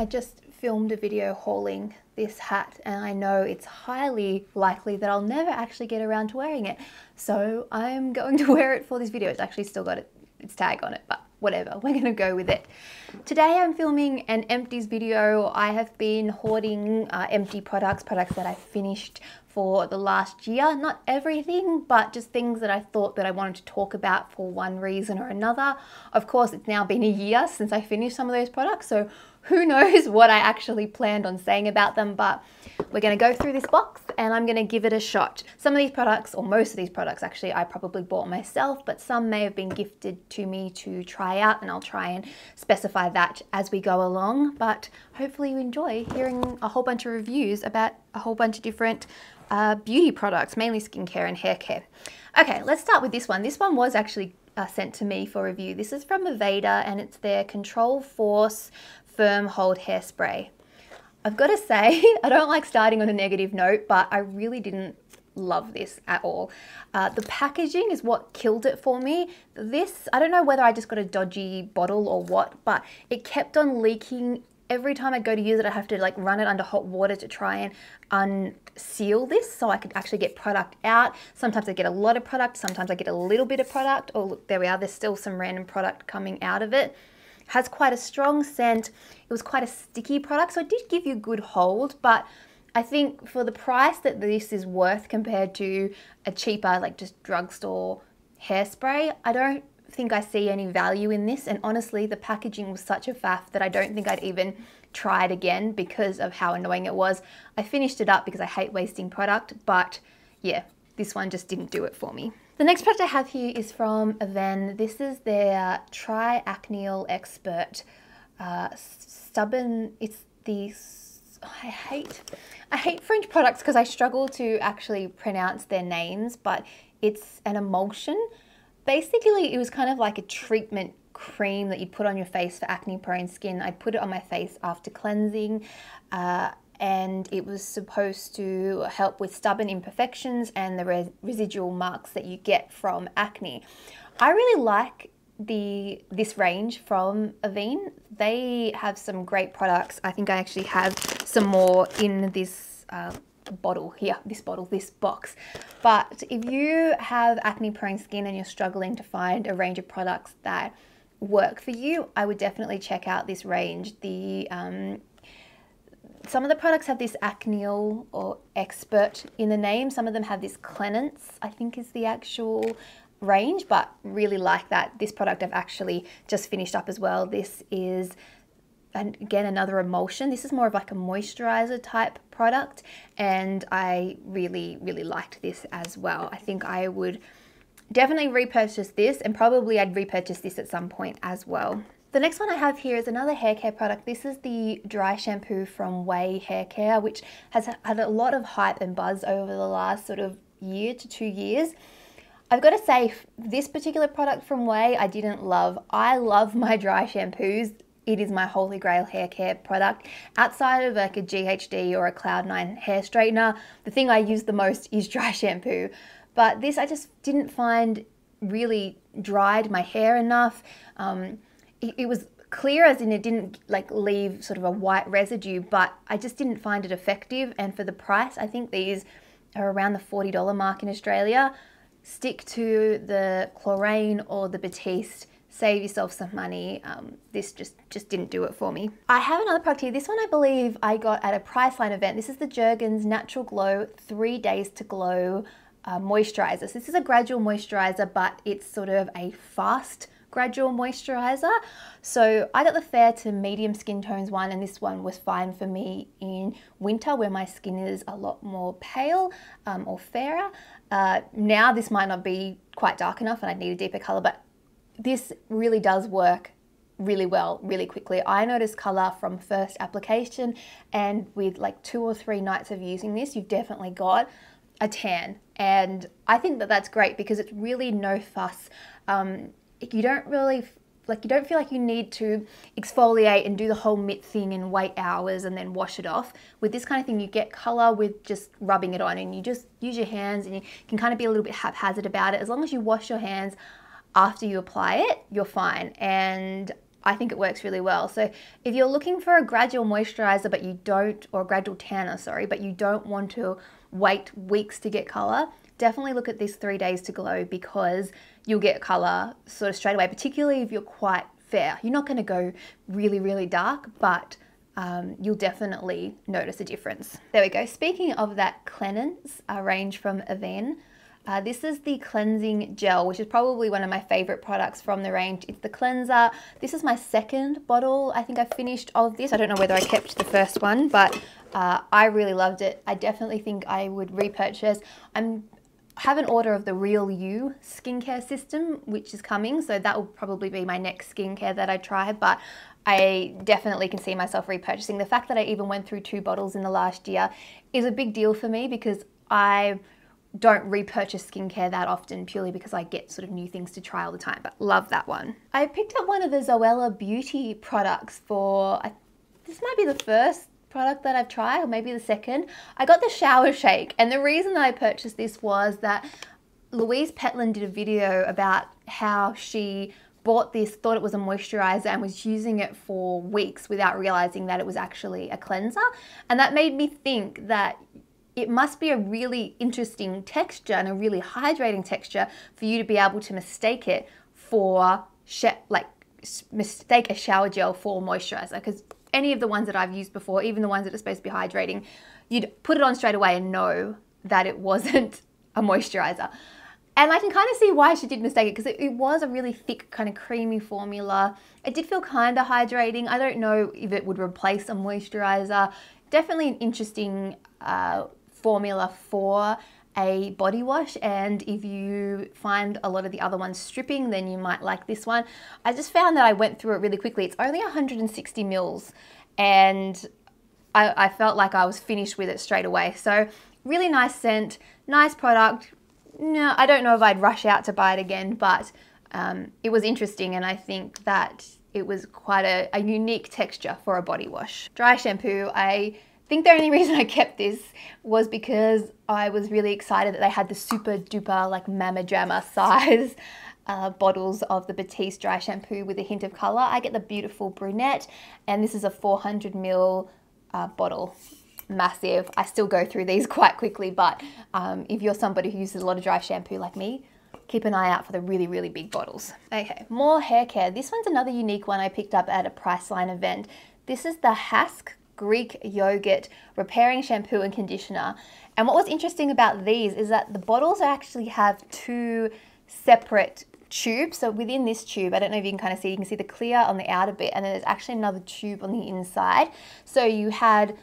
I just filmed a video hauling this hat and I know it's highly likely that I'll never actually get around to wearing it. So I'm going to wear it for this video. It's actually still got its tag on it, but whatever, we're gonna go with it. Today I'm filming an empties video. I have been hoarding empty products that I finished for the last year. Not everything, but just things that I thought that I wanted to talk about for one reason or another. Of course, it's now been a year since I finished some of those products, so who knows what I actually planned on saying about them, but we're gonna go through this box and I'm gonna give it a shot. Some of these products, or most of these products actually, I probably bought myself, but some may have been gifted to me to try out, and I'll try and specify that as we go along. But hopefully you enjoy hearing a whole bunch of reviews about a whole bunch of different beauty products, mainly skincare and hair care. Okay, let's start with this one. This one was actually sent to me for review. This is from Aveda and it's their Control Force Firm Hold Hairspray. I've got to say, I don't like starting on a negative note, but I really didn't love this at all. The packaging is what killed it for me. This, I don't know whether I just got a dodgy bottle or what, but it kept on leaking. Every time I go to use it, I have to like run it under hot water to try and unseal this so I could actually get product out. Sometimes I get a lot of product, sometimes I get a little bit of product. Oh, look, there we are. There's still some random product coming out of it. Has quite a strong scent. It was quite a sticky product, so it did give you good hold, but I think for the price that this is worth compared to a cheaper, like just drugstore hairspray, I don't think I see any value in this. And honestly, the packaging was such a faff that I don't think I'd even try it again because of how annoying it was. I finished it up because I hate wasting product, but yeah, this one just didn't do it for me. The next product I have here is from Erin. This is their Triacneal Expert Stubborn. It's the I hate French products because I struggle to actually pronounce their names, but it's an emulsion. Basically, it was kind of like a treatment cream that you put on your face for acne-prone skin. I put it on my face after cleansing, and it was supposed to help with stubborn imperfections and the residual marks that you get from acne. I really like this range from Erin. They have some great products. I think I actually have some more in this bottle here, this box. But if you have acne prone skin and you're struggling to find a range of products that work for you, I would definitely check out this range. Some of the products have this Acneal or Expert in the name. Some of them have this Cleanance, I think is the actual range, but really like that. This product I've actually just finished up as well. This is, and again, another emulsion. This is more of like a moisturizer type product, and I really liked this as well. I think I would definitely repurchase this, and probably I'd repurchase this at some point as well. The next one I have here is another hair care product. This is the dry shampoo from Way Hair Care, which has had a lot of hype and buzz over the last sort of year to 2 years. I've got to say, this particular product from Way I didn't love. I love my dry shampoos. It is my holy grail hair care product. Outside of like a GHD or a Cloud9 hair straightener, the thing I use the most is dry shampoo. But this I just didn't find really dried my hair enough. It was clear, as in it didn't like leave sort of a white residue, but I just didn't find it effective. And for the price, I think these are around the $40 mark in Australia. Stick to the Chlorane or the Batiste. Save yourself some money. This just didn't do it for me. I have another product here. This one I believe I got at a Priceline event. This is the Jergens Natural Glow 3 Days to Glow moisturizer. So this is a gradual moisturizer, but it's sort of a fast gradual moisturizer. So I got the fair to medium skin tones one, and this one was fine for me in winter where my skin is a lot more pale or fairer. Now this might not be quite dark enough and I'd need a deeper color, but this really does work really well, really quickly. I noticed color from first application, and with like 2 or 3 nights of using this, you've definitely got a tan. And I think that that's great because it's really no fuss. You don't really, like, you don't feel like you need to exfoliate and do the whole mitt thing and wait hours and then wash it off. With this kind of thing, you get color with just rubbing it on, and you just use your hands and you can kind of be a little bit haphazard about it. As long as you wash your hands after you apply it, you're fine. And I think it works really well. So if you're looking for a gradual moisturizer, but you don't, or a gradual tanner, sorry, but you don't want to wait weeks to get color, definitely look at this 3 days to glow, because you'll get color sort of straight away, particularly if you're quite fair. You're not going to go really, really dark, but you'll definitely notice a difference. There we go. Speaking of that cleanse range from Erin, this is the cleansing gel, which is probably one of my favorite products from the range. It's the cleanser. This is my second bottle. I think I finished of this. I don't know whether I kept the first one, but I really loved it. I definitely think I would repurchase. I have an order of the Real You skincare system, which is coming, so that will probably be my next skincare that I try, but I definitely can see myself repurchasing. The fact that I even went through 2 bottles in the last year is a big deal for me, because I don't repurchase skincare that often, purely because I get sort of new things to try all the time, but love that one. I picked up one of the Zoella Beauty products for, this might be the first product that I've tried, or maybe the second. I got the shower shake, and the reason that I purchased this was that Louise Petland did a video about how she bought this, thought it was a moisturizer, and was using it for weeks without realizing that it was actually a cleanser. And that made me think that it must be a really interesting texture and a really hydrating texture for you to be able to mistake it for, mistake a shower gel for moisturizer. Because any of the ones that I've used before, even the ones that are supposed to be hydrating, you'd put it on straight away and know that it wasn't a moisturizer. And I can kind of see why she did mistake it, because it was a really thick, kind of creamy formula. It did feel kind of hydrating. I don't know if it would replace a moisturizer. Definitely an interesting formula for a body wash, and if you find a lot of the other ones stripping, then you might like this one. I just found that I went through it really quickly. It's only 160 mils, and I felt like I was finished with it straight away. So really nice scent, nice product. No, I don't know if I'd rush out to buy it again, but it was interesting, and I think that it was quite a unique texture for a body wash. Dry shampoo, I think the only reason I kept this was because I was really excited that they had the super duper like Mama Jamma size bottles of the Batiste dry shampoo with a hint of color. I get the beautiful brunette, and this is a 400 ml bottle. Massive. I still go through these quite quickly, but if you're somebody who uses a lot of dry shampoo like me, keep an eye out for the really, really big bottles. Okay, more hair care. This one's another unique one I picked up at a Priceline event. This is the Hask Greek Yogurt Repairing Shampoo and Conditioner. And what was interesting about these is that the bottles actually have 2 separate tubes. So within this tube, I don't know if you can kind of see, you can see the clear on the outer bit, and then there's actually another tube on the inside. So you had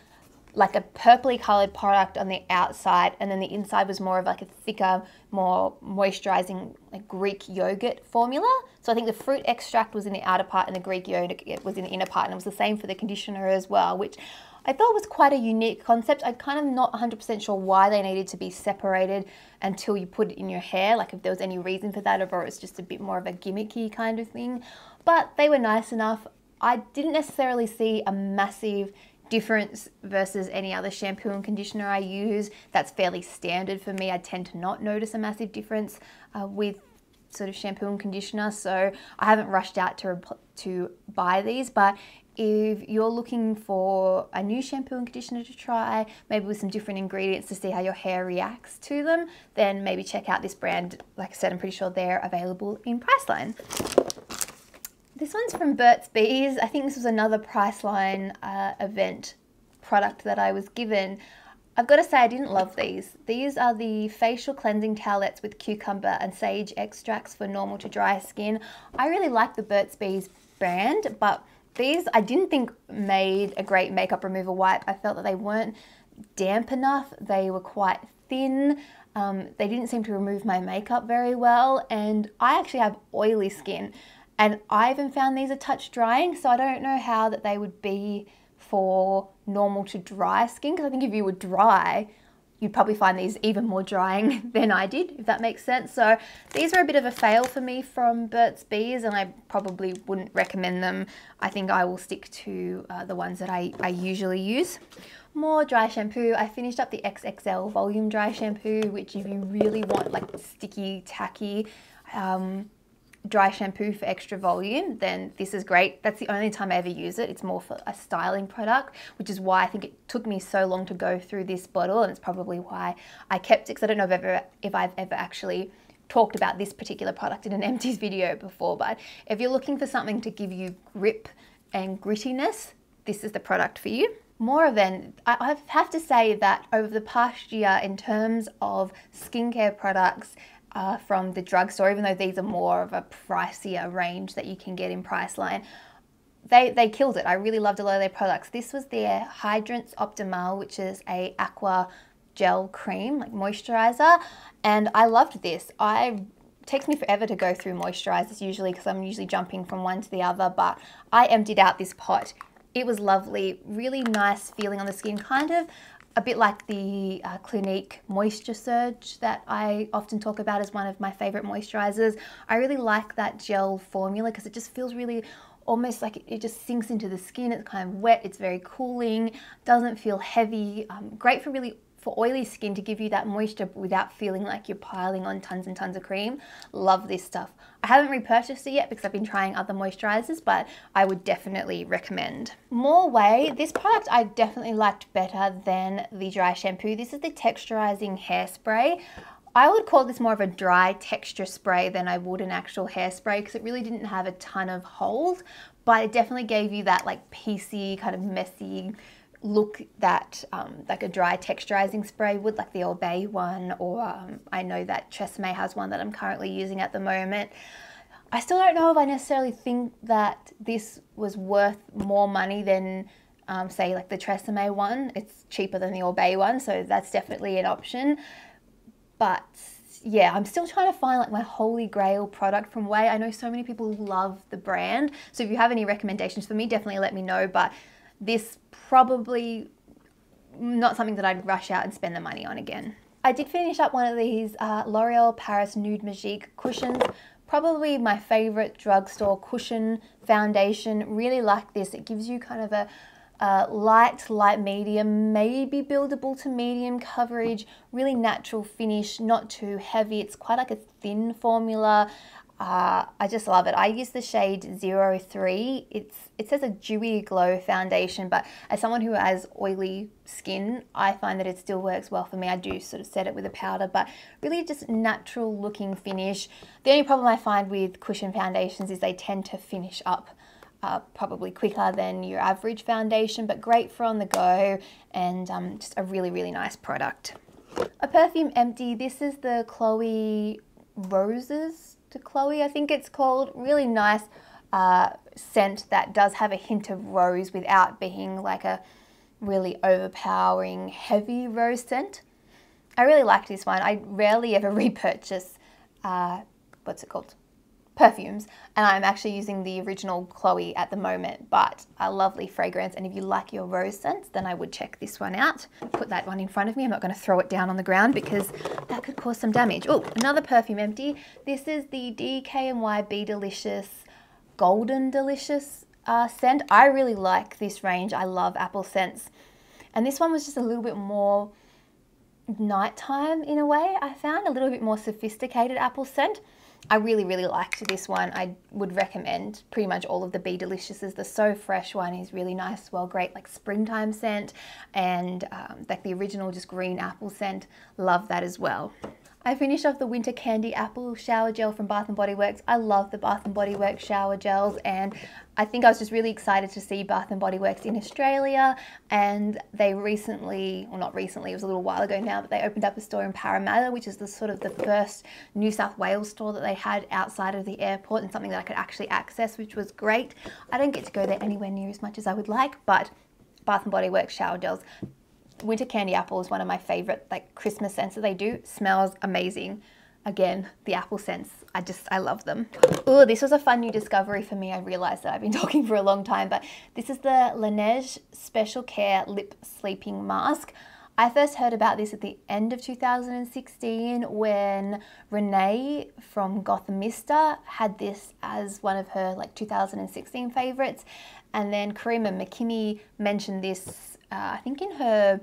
like a purpley colored product on the outside, and then the inside was more of like a thicker, more moisturizing like Greek yogurt formula. So I think the fruit extract was in the outer part and the Greek yogurt was in the inner part, and it was the same for the conditioner as well, which I thought was quite a unique concept. I'm kind of not 100% sure why they needed to be separated until you put it in your hair, like if there was any reason for that, or it's just a bit more of a gimmicky kind of thing. But they were nice enough. I didn't necessarily see a massive difference versus any other shampoo and conditioner I use. That's fairly standard for me. I tend to not notice a massive difference with sort of shampoo and conditioner, so I haven't rushed out to buy these. But if you're looking for a new shampoo and conditioner to try, maybe with some different ingredients to see how your hair reacts to them, then maybe check out this brand. Like I said, I'm pretty sure they're available in Priceline. This one's from Burt's Bees. I think this was another Priceline event product that I was given. I've got to say I didn't love these. These are the facial cleansing towelettes with cucumber and sage extracts for normal to dry skin. I really like the Burt's Bees brand, but these I didn't think made a great makeup remover wipe. I felt that they weren't damp enough. They were quite thin. They didn't seem to remove my makeup very well, and I actually have oily skin. And I even found these a touch drying, so I don't know how that they would be for normal to dry skin, because I think if you were dry, you'd probably find these even more drying than I did, if that makes sense. So these are a bit of a fail for me from Burt's Bees, and I probably wouldn't recommend them. I think I will stick to the ones that I usually use. More dry shampoo. I finished up the XXL Volume Dry Shampoo, which if you really want like sticky, tacky, dry shampoo for extra volume, then this is great. That's the only time I ever use it. It's more for a styling product, which is why I think it took me so long to go through this bottle, and it's probably why I kept it, because I don't know if I've ever actually talked about this particular product in an Empties video before. But if you're looking for something to give you grip and grittiness, this is the product for you. More than, I have to say that over the past year, in terms of skincare products from the drugstore, even though these are more of a pricier range that you can get in Priceline, they killed it. I really loved a lot of their products. This was their Hydrance Optimal, which is a aqua gel cream, like moisturizer, and I loved this. It takes me forever to go through moisturizers usually, because I'm usually jumping from one to the other, but I emptied out this pot. It was lovely, really nice feeling on the skin, kind of a bit like the Clinique Moisture Surge that I often talk about as one of my favorite moisturizers. I really like that gel formula because it just feels really almost like it just sinks into the skin. It's kind of wet, it's very cooling, doesn't feel heavy, great for oily skin to give you that moisture without feeling like you're piling on tons and tons of cream. Love this stuff. I haven't repurchased it yet because I've been trying other moisturizers, but I would definitely recommend. More way, this product I definitely liked better than the dry shampoo. This is the texturizing hairspray. I would call this more of a dry texture spray than I would an actual hairspray, because it really didn't have a ton of hold, but it definitely gave you that like piecey, kind of messy look that like a dry texturizing spray would, like the Old Bay one, or I know that Tresemme has one that I'm currently using at the moment. I still don't know if I necessarily think that this was worth more money than say like the Tresemme one. It's cheaper than the Old Bay one, so that's definitely an option. But yeah, I'm still trying to find like my holy grail product from Way. I know so many people love the brand, so if you have any recommendations for me, definitely let me know. But this probably not something that I'd rush out and spend the money on again. I did finish up one of these L'Oreal Paris Nude Magique cushions. Probably my favorite drugstore cushion foundation. Really like this. It gives you kind of a light medium, maybe buildable to medium coverage, really natural finish, not too heavy. It's quite like a thin formula. I just love it. I use the shade 03. It says a dewy glow foundation, but as someone who has oily skin, I find that it still works well for me. I do sort of set it with a powder, but really just natural looking finish. The only problem I find with cushion foundations is they tend to finish up probably quicker than your average foundation, but great for on the go, and just a really, really nice product. A perfume empty. This is the Chloe Roses to Chloe, I think it's called. Really nice scent that does have a hint of rose without being like a really overpowering heavy rose scent. I really like this one. I rarely ever repurchase what's it called? Perfumes, and I'm actually using the original Chloe at the moment, but a lovely fragrance. And if you like your rose scents, then I would check this one out. Put that one in front of me. I'm not going to throw it down on the ground because that could cause some damage. Oh, another perfume empty. This is the DKNY Be Delicious Golden Delicious scent. I really like this range. I love apple scents, and this one was just a little bit more nighttime in a way. I found a little bit more sophisticated apple scent. I really, really liked this one. I would recommend pretty much all of the Be Deliciouses. The So Fresh one is really nice, well, great like springtime scent, and like the original just green apple scent. Love that as well. I finished off the Winter Candy Apple Shower Gel from Bath & Body Works. I love the Bath & Body Works shower gels, and I think I was just really excited to see Bath & Body Works in Australia, and they recently, well not recently, it was a little while ago now, but they opened up a store in Parramatta, which is the sort of the first New South Wales store that they had outside of the airport, and something that I could actually access, which was great. I don't get to go there anywhere near as much as I would like, but Bath & Body Works shower gels. Winter Candy Apple is one of my favorite like Christmas scents that they do. Smells amazing. Again, the apple scents, I love them. Oh, this was a fun new discovery for me. I realized that I've been talking for a long time, but this is the Laneige Special Care Lip Sleeping Mask. I first heard about this at the end of 2016 when Renee from Gothamista had this as one of her like 2016 favorites. And then Karima McKinney mentioned this, I think in her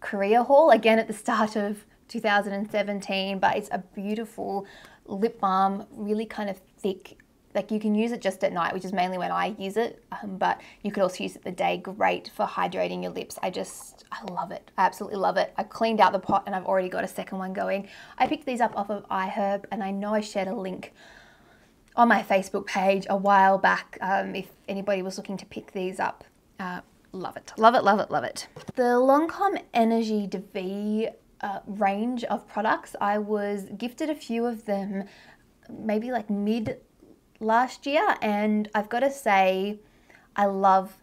career haul, again at the start of 2017, but it's a beautiful lip balm, really kind of thick. Like you can use it just at night, which is mainly when I use it, but you could also use it the day. Great for hydrating your lips. I love it. I absolutely love it. I cleaned out the pot and I've already got a second one going. I picked these up off of iHerb, and I know I shared a link on my Facebook page a while back if anybody was looking to pick these up. Love it, love it, love it, love it. The Lancome Energy DV range of products, I was gifted a few of them maybe like mid last year, and I've got to say I love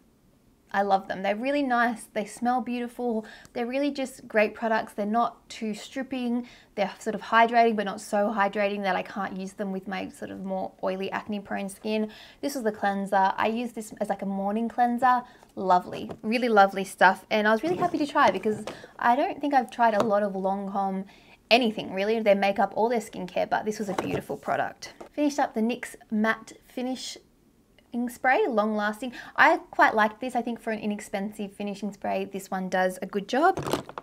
them. They're really nice, they smell beautiful, they're really just great products. They're not too stripping, they're sort of hydrating but not so hydrating that I can't use them with my sort of more oily acne prone skin. This is the cleanser. I use this as like a morning cleanser. Lovely, really lovely stuff, and I was really happy to try because I don't think I've tried a lot of Lancome anything really, their makeup or their skincare, but this was a beautiful product. Finished up the NYX matte finishing spray, long lasting. I quite like this. I think for an inexpensive finishing spray, this one does a good job.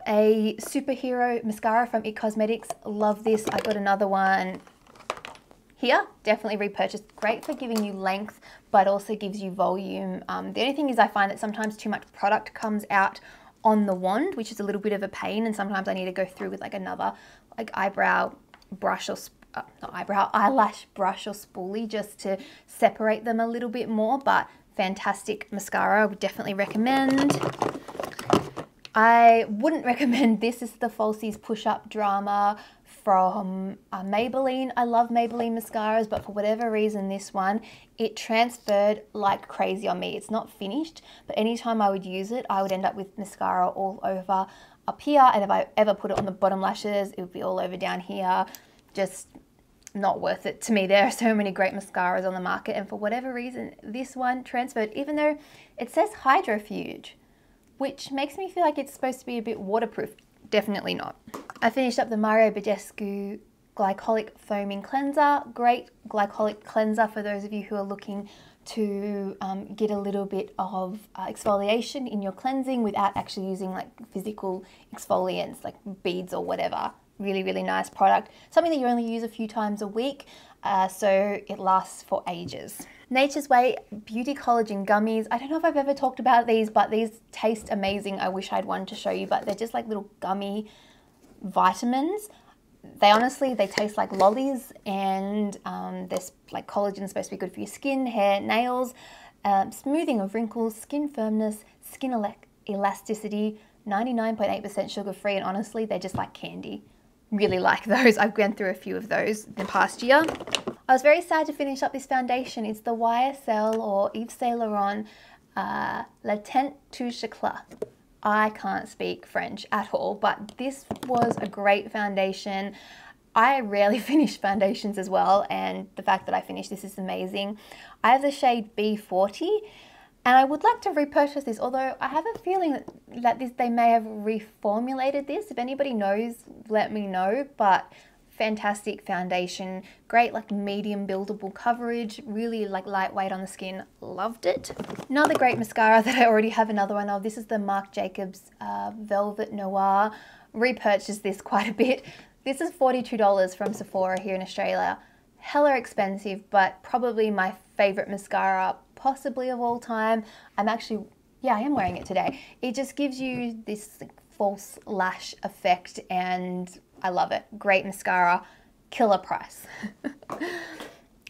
A superhero mascara from IT Cosmetics. Love this. I got another one here. Definitely repurchased. Great for giving you length, but also gives you volume. The only thing is I find that sometimes too much product comes out on the wand, which is a little bit of a pain, and sometimes I need to go through with like another like eyebrow brush or eyelash brush or spoolie just to separate them a little bit more. But fantastic mascara, I would definitely recommend. I wouldn't recommend this. This is the Falsies Push Up Drama from Maybelline. I love Maybelline mascaras, but for whatever reason this one, it transferred like crazy on me. It's not finished, but anytime I would use it, I would end up with mascara all over up here, and if I ever put it on the bottom lashes, it would be all over down here. Just not worth it to me. There are so many great mascaras on the market, and for whatever reason this one transferred, even though it says hydrofuge, which makes me feel like it's supposed to be a bit waterproof. Definitely not. I finished up the Mario Badescu Glycolic Foaming Cleanser. Great glycolic cleanser for those of you who are looking to get a little bit of exfoliation in your cleansing without actually using like physical exfoliants like beads or whatever. Really, really nice product. Something that you only use a few times a week, so it lasts for ages. Nature's Way Beauty Collagen Gummies. I don't know if I've ever talked about these, but these taste amazing. I wish I had one to show you, but they're just like little gummy vitamins. They taste like lollies, and there's like collagen is supposed to be good for your skin, hair, nails, smoothing of wrinkles, skin firmness, skin elasticity, 99.8% sugar free, and honestly, they're just like candy. Really like those. I've gone through a few of those in the past year. I was very sad to finish up this foundation. It's the YSL or Yves Saint Laurent La Teinte Touche Eclat. I can't speak French at all, but this was a great foundation. I rarely finish foundations as well, and the fact that I finished this is amazing. I have the shade B40, and I would like to repurchase this, although I have a feeling that they may have reformulated this. If anybody knows, let me know, but fantastic foundation, great like medium buildable coverage, really like lightweight on the skin, loved it. Another great mascara that I already have another one of, this is the Marc Jacobs Velvet Noir. Repurchased this quite a bit. This is $42 from Sephora here in Australia. Hella expensive, but probably my favorite mascara possibly of all time. I am wearing it today. It just gives you this like, false lash effect, and I love it. Great mascara, killer price.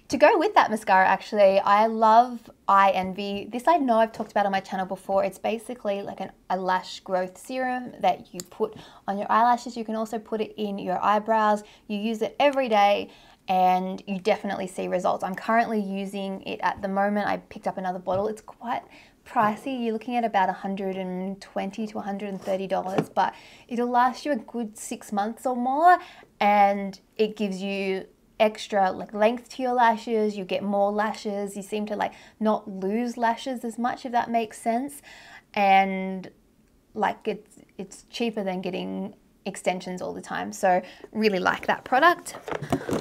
To go with that mascara, actually, I love Eye Envy. This I know I've talked about on my channel before. It's basically like a lash growth serum that you put on your eyelashes. You can also put it in your eyebrows. You use it every day, and you definitely see results. I'm currently using it at the moment. I picked up another bottle. It's quite pricey. You're looking at about $120 to $130, but it'll last you a good 6 months or more, and it gives you extra like length to your lashes. You get more lashes. You seem to like not lose lashes as much, if that makes sense, and like it's cheaper than getting extensions all the time. So really like that product.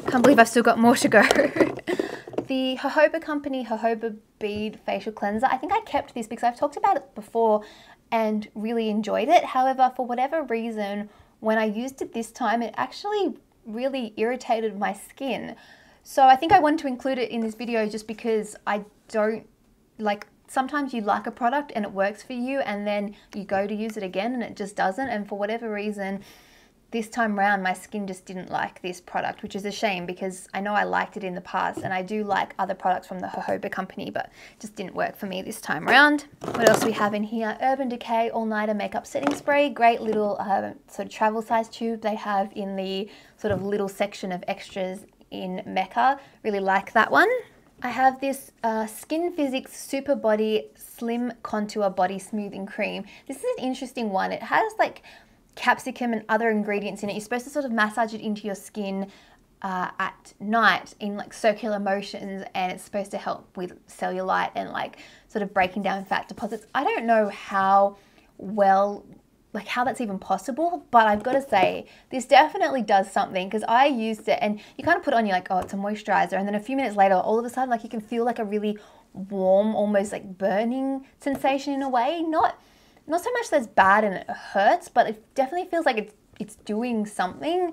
Can't believe I've still got more to go. The Jojoba Company Jojoba Bead Facial Cleanser. I think I kept this because I've talked about it before and really enjoyed it. However, for whatever reason, when I used it this time, it actually really irritated my skin. So I think I wanted to include it in this video just because I don't like, sometimes you like a product and it works for you and then you go to use it again and it just doesn't. And for whatever reason, this time around, my skin just didn't like this product, which is a shame because I know I liked it in the past and I do like other products from the jojoba company, but it just didn't work for me this time around. What else do we have in here? Urban Decay All Nighter Makeup Setting Spray. Great little sort of travel size tube they have in the sort of little section of extras in Mecca. Really like that one. I have this Skin Physics Super Body Slim Contour Body Smoothing Cream. This is an interesting one. It has like capsicum and other ingredients in it. You're supposed to sort of massage it into your skin at night in like circular motions, and it's supposed to help with cellulite and like sort of breaking down fat deposits. I don't know how well, like how that's even possible, but I've got to say this definitely does something, because I used it and you kind of put it on, you're like, oh, it's a moisturizer, and then a few minutes later all of a sudden like you can feel like a really warm, almost like burning sensation in a way. Not so much that's bad and it hurts, but it definitely feels like it's doing something.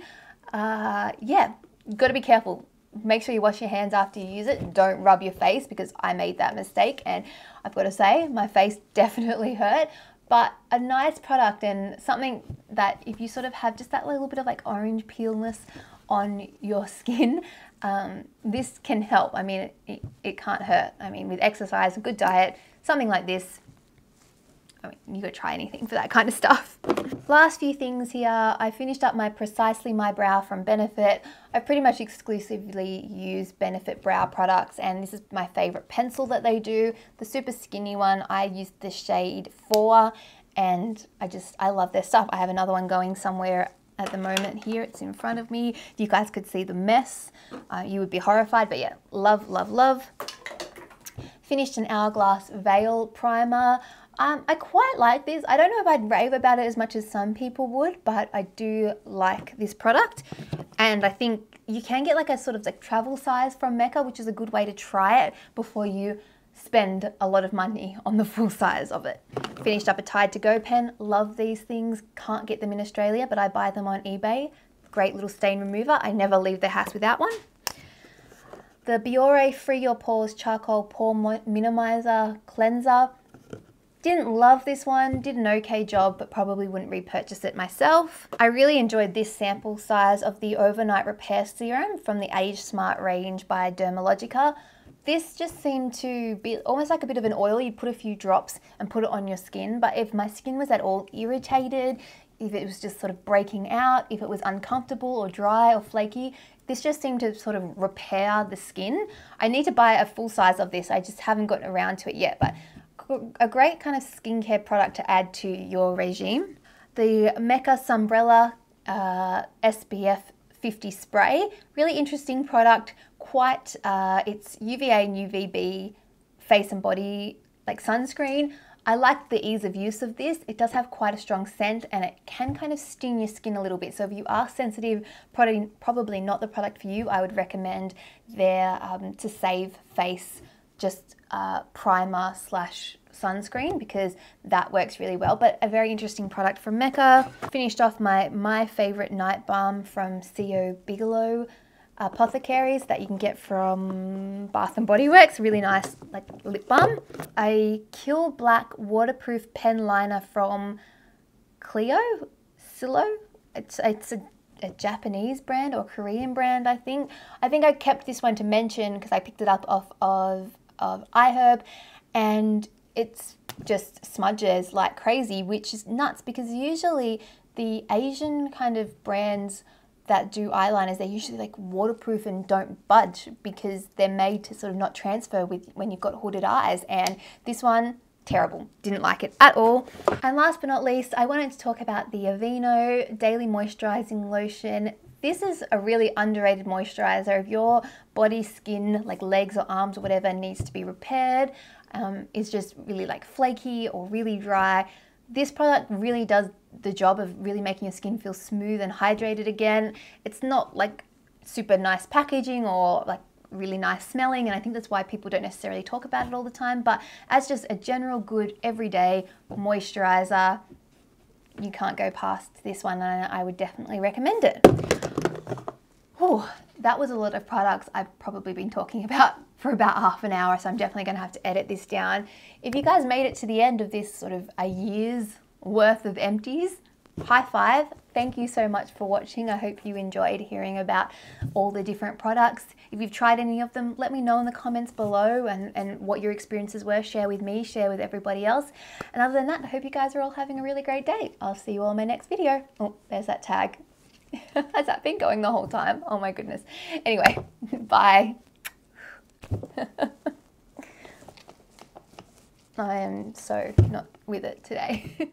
Yeah, you've got to be careful. Make sure you wash your hands after you use it. Don't rub your face, because I made that mistake and I've got to say my face definitely hurt. But a nice product, and something that if you sort of have just that little bit of like orange peelness on your skin, this can help. I mean, it can't hurt. I mean, with exercise, a good diet, something like this, I mean, you could try anything for that kind of stuff. Last few things here. I finished up my Precisely My Brow from Benefit. I pretty much exclusively use Benefit brow products, and this is my favorite pencil that they do. The super skinny one, I used the shade 4, and I love their stuff. I have another one going somewhere at the moment here. It's in front of me. If you guys could see the mess, you would be horrified, but yeah, love, love, love. Finished an Hourglass Veil Primer. I quite like this. I don't know if I'd rave about it as much as some people would, but I do like this product. And I think you can get like a sort of like travel size from Mecca, which is a good way to try it before you spend a lot of money on the full size of it. Finished up a Tide to Go pen. Love these things. Can't get them in Australia, but I buy them on eBay. Great little stain remover. I never leave the house without one. The Biore Free Your Pores Charcoal Pore Minimizer Cleanser. Didn't love this one, did an okay job, but probably wouldn't repurchase it myself. I really enjoyed this sample size of the Overnight Repair Serum from the Age Smart range by Dermalogica. This just seemed to be almost like a bit of an oil. You put a few drops and put it on your skin, but if my skin was at all irritated, if it was just sort of breaking out, if it was uncomfortable or dry or flaky, this just seemed to sort of repair the skin. I need to buy a full size of this. I just haven't gotten around to it yet, but a great kind of skincare product to add to your regime. The Mecca Sunbrella SPF 50 spray, really interesting product. Quite, it's UVA and UVB face and body like sunscreen. I like the ease of use of this. It does have quite a strong scent and it can kind of sting your skin a little bit. So if you are sensitive, probably not the product for you. I would recommend their To Save Face just primer slash sunscreen, because that works really well. But a very interesting product from Mecca. Finished off my favorite night balm from C.O. Bigelow Apothecaries that you can get from Bath and Body Works. Really nice like lip balm. A Kill Black waterproof pen liner from Silo. It's a Japanese brand or Korean brand, I think. I kept this one to mention because I picked it up off of iHerb, and it's just smudges like crazy, which is nuts because usually the Asian kind of brands that do eyeliners, they're usually like waterproof and don't budge because they're made to sort of not transfer with when you've got hooded eyes. And this one, terrible. Didn't like it at all. And last but not least, I wanted to talk about the Aveeno Daily Moisturizing Lotion. This is a really underrated moisturizer. If your body, skin, like legs or arms or whatever needs to be repaired, is just really like flaky or really dry, this product really does the job of really making your skin feel smooth and hydrated again. It's not like super nice packaging or like really nice smelling, and I think that's why people don't necessarily talk about it all the time, but as just a general good everyday moisturizer, you can't go past this one, and I would definitely recommend it. Oh, that was a lot of products I've probably been talking about for about half an hour, so I'm definitely going to have to edit this down. If you guys made it to the end of this sort of a year's worth of empties, high five. Thank you so much for watching. I hope you enjoyed hearing about all the different products. If you've tried any of them, let me know in the comments below and what your experiences were. Share with me, share with everybody else. And other than that, I hope you guys are all having a really great day. I'll see you all in my next video. Oh, there's that tag. Has that been going the whole time? Oh my goodness. Anyway, bye. I am so not with it today.